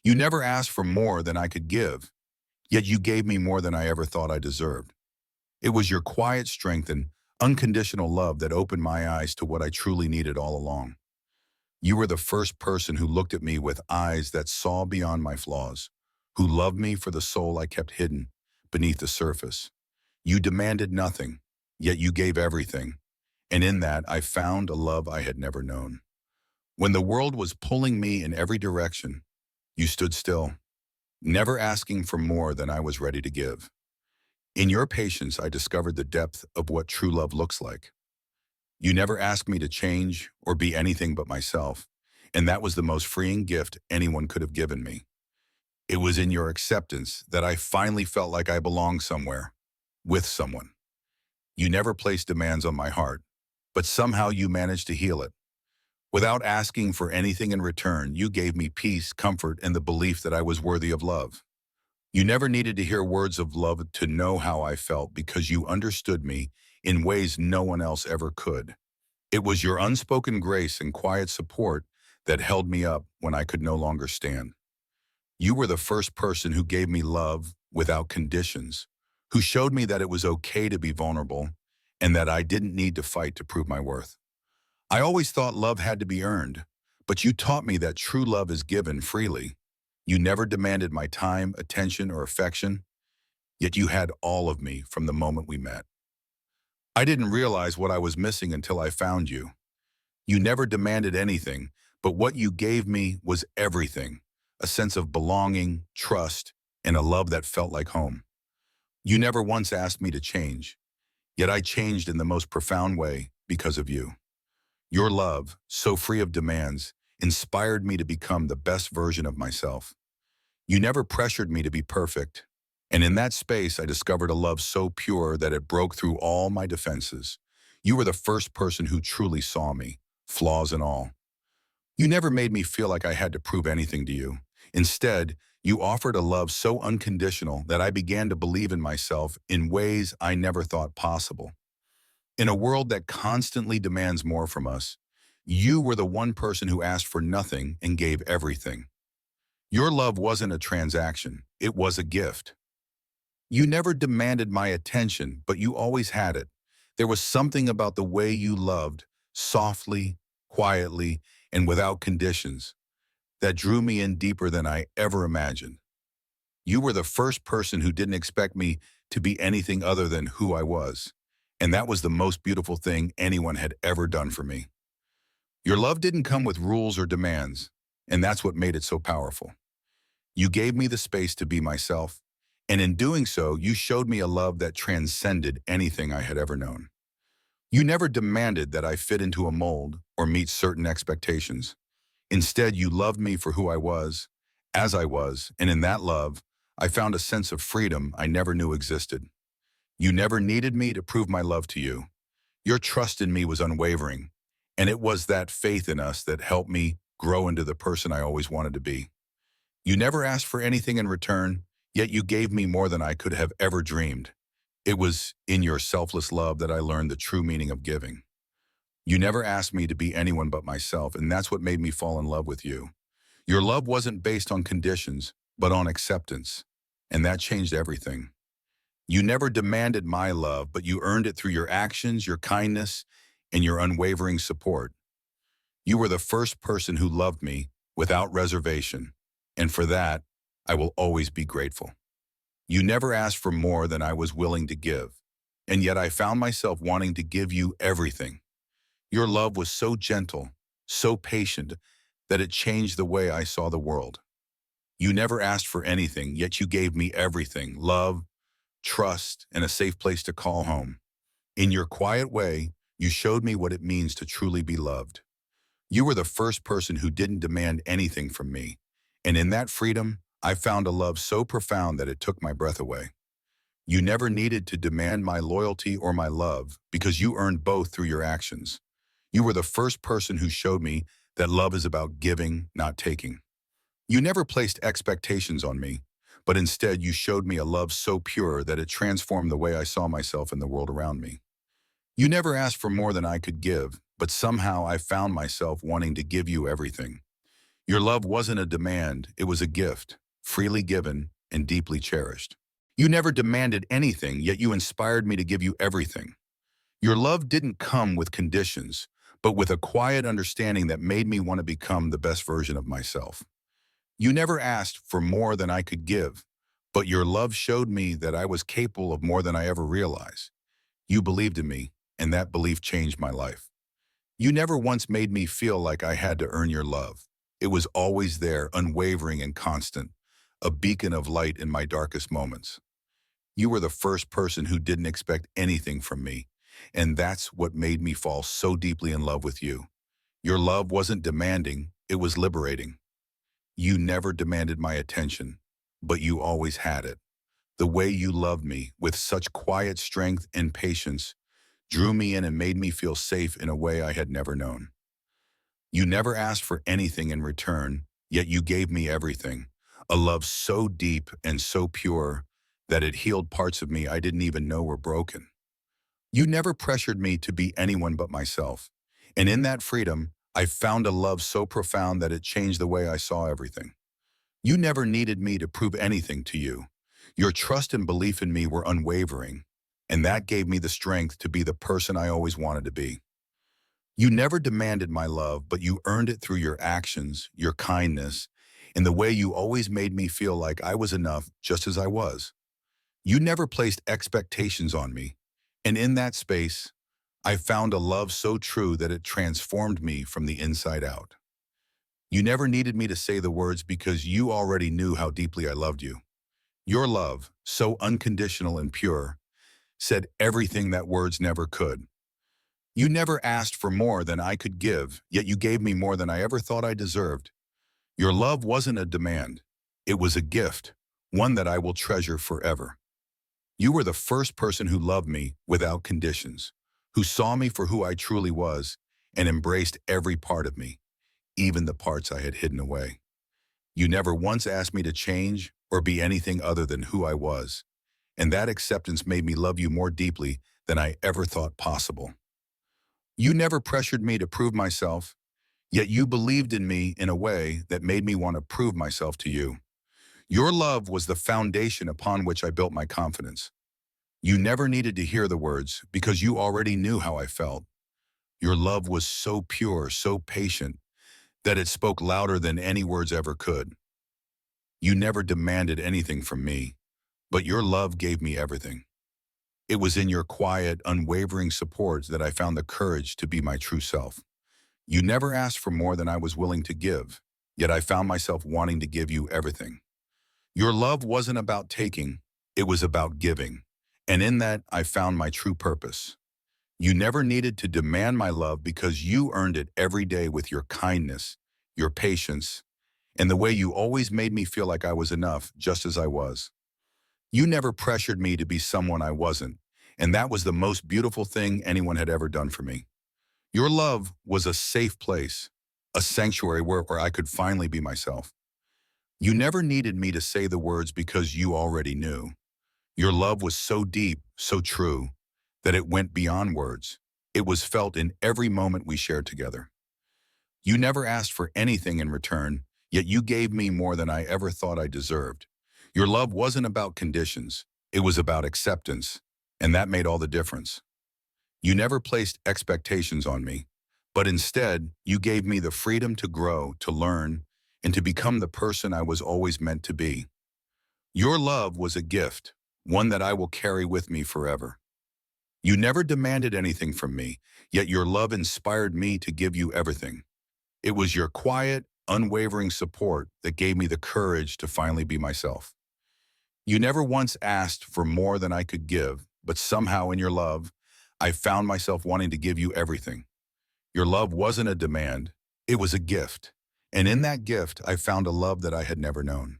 You never asked for more than I could give, yet you gave me more than I ever thought I deserved. It was your quiet strength and unconditional love that opened my eyes to what I truly needed all along. You were the first person who looked at me with eyes that saw beyond my flaws, who loved me for the soul I kept hidden beneath the surface. You demanded nothing, yet you gave everything, and in that I found a love I had never known. When the world was pulling me in every direction, you stood still, never asking for more than I was ready to give. In your patience, I discovered the depth of what true love looks like. You never asked me to change or be anything but myself, and that was the most freeing gift anyone could have given me. It was in your acceptance that I finally felt like I belonged somewhere, with someone. You never placed demands on my heart, but somehow you managed to heal it. Without asking for anything in return, you gave me peace, comfort, and the belief that I was worthy of love. You never needed to hear words of love to know how I felt because you understood me in ways no one else ever could. It was your unspoken grace and quiet support that held me up when I could no longer stand. You were the first person who gave me love without conditions, who showed me that it was okay to be vulnerable and that I didn't need to fight to prove my worth. I always thought love had to be earned, but you taught me that true love is given freely. You never demanded my time, attention, or affection, yet you had all of me from the moment we met. I didn't realize what I was missing until I found you. You never demanded anything, but what you gave me was everything, a sense of belonging, trust, and a love that felt like home. You never once asked me to change, yet I changed in the most profound way because of you. Your love, so free of demands, inspired me to become the best version of myself. You never pressured me to be perfect, and in that space I discovered a love so pure that it broke through all my defenses. You were the first person who truly saw me, flaws and all. You never made me feel like I had to prove anything to you. Instead, you offered a love so unconditional that I began to believe in myself in ways I never thought possible. In a world that constantly demands more from us, you were the one person who asked for nothing and gave everything. Your love wasn't a transaction, it was a gift. You never demanded my attention, but you always had it. There was something about the way you loved, softly, quietly, and without conditions, that drew me in deeper than I ever imagined. You were the first person who didn't expect me to be anything other than who I was, and that was the most beautiful thing anyone had ever done for me. Your love didn't come with rules or demands, and that's what made it so powerful. You gave me the space to be myself, and in doing so, you showed me a love that transcended anything I had ever known. You never demanded that I fit into a mold or meet certain expectations. Instead, you loved me for who I was, as I was, and in that love, I found a sense of freedom I never knew existed. You never needed me to prove my love to you. Your trust in me was unwavering, and it was that faith in us that helped me grow into the person I always wanted to be. You never asked for anything in return, yet you gave me more than I could have ever dreamed. It was in your selfless love that I learned the true meaning of giving. You never asked me to be anyone but myself, and that's what made me fall in love with you. Your love wasn't based on conditions, but on acceptance, and that changed everything. You never demanded my love, but you earned it through your actions, your kindness, and your unwavering support. You were the first person who loved me without reservation, and for that, I will always be grateful. You never asked for more than I was willing to give, and yet I found myself wanting to give you everything. Your love was so gentle, so patient, that it changed the way I saw the world. You never asked for anything, yet you gave me everything: love, trust, and a safe place to call home. In your quiet way, you showed me what it means to truly be loved. You were the first person who didn't demand anything from me, and in that freedom, I found a love so profound that it took my breath away. You never needed to demand my loyalty or my love because you earned both through your actions. You were the first person who showed me that love is about giving, not taking. You never placed expectations on me, but instead you showed me a love so pure that it transformed the way I saw myself in the world around me. You never asked for more than I could give, but somehow I found myself wanting to give you everything. Your love wasn't a demand, it was a gift, freely given and deeply cherished. You never demanded anything, yet you inspired me to give you everything. Your love didn't come with conditions, but with a quiet understanding that made me want to become the best version of myself. You never asked for more than I could give, but your love showed me that I was capable of more than I ever realized. You believed in me, and that belief changed my life. You never once made me feel like I had to earn your love. It was always there, unwavering and constant, a beacon of light in my darkest moments. You were the first person who didn't expect anything from me, and that's what made me fall so deeply in love with you. Your love wasn't demanding, it was liberating. You never demanded my attention, but you always had it. The way you loved me, with such quiet strength and patience, drew me in and made me feel safe in a way I had never known. You never asked for anything in return, yet you gave me everything. A love so deep and so pure that it healed parts of me I didn't even know were broken. You never pressured me to be anyone but myself. And in that freedom, I found a love so profound that it changed the way I saw everything. You never needed me to prove anything to you. Your trust and belief in me were unwavering, and that gave me the strength to be the person I always wanted to be. You never demanded my love, but you earned it through your actions, your kindness, and the way you always made me feel like I was enough just as I was. You never placed expectations on me, and in that space, I found a love so true that it transformed me from the inside out. You never needed me to say the words because you already knew how deeply I loved you. Your love, so unconditional and pure, said everything that words never could. You never asked for more than I could give, yet you gave me more than I ever thought I deserved. Your love wasn't a demand. It was a gift, one that I will treasure forever. You were the first person who loved me without conditions, who saw me for who I truly was and embraced every part of me, even the parts I had hidden away. You never once asked me to change or be anything other than who I was, and that acceptance made me love you more deeply than I ever thought possible. You never pressured me to prove myself, yet you believed in me in a way that made me want to prove myself to you. Your love was the foundation upon which I built my confidence. You never needed to hear the words because you already knew how I felt. Your love was so pure, so patient, that it spoke louder than any words ever could. You never demanded anything from me, but your love gave me everything. It was in your quiet, unwavering support that I found the courage to be my true self. You never asked for more than I was willing to give, yet I found myself wanting to give you everything. Your love wasn't about taking, it was about giving. And in that, I found my true purpose. You never needed to demand my love because you earned it every day with your kindness, your patience, and the way you always made me feel like I was enough just as I was. You never pressured me to be someone I wasn't, and that was the most beautiful thing anyone had ever done for me. Your love was a safe place, a sanctuary where I could finally be myself. You never needed me to say the words because you already knew. Your love was so deep, so true, that it went beyond words. It was felt in every moment we shared together. You never asked for anything in return, yet you gave me more than I ever thought I deserved. Your love wasn't about conditions, it was about acceptance, and that made all the difference. You never placed expectations on me, but instead, you gave me the freedom to grow, to learn, and to become the person I was always meant to be. Your love was a gift, one that I will carry with me forever. You never demanded anything from me, yet your love inspired me to give you everything. It was your quiet, unwavering support that gave me the courage to finally be myself. You never once asked for more than I could give, but somehow in your love, I found myself wanting to give you everything. Your love wasn't a demand, it was a gift. And in that gift, I found a love that I had never known.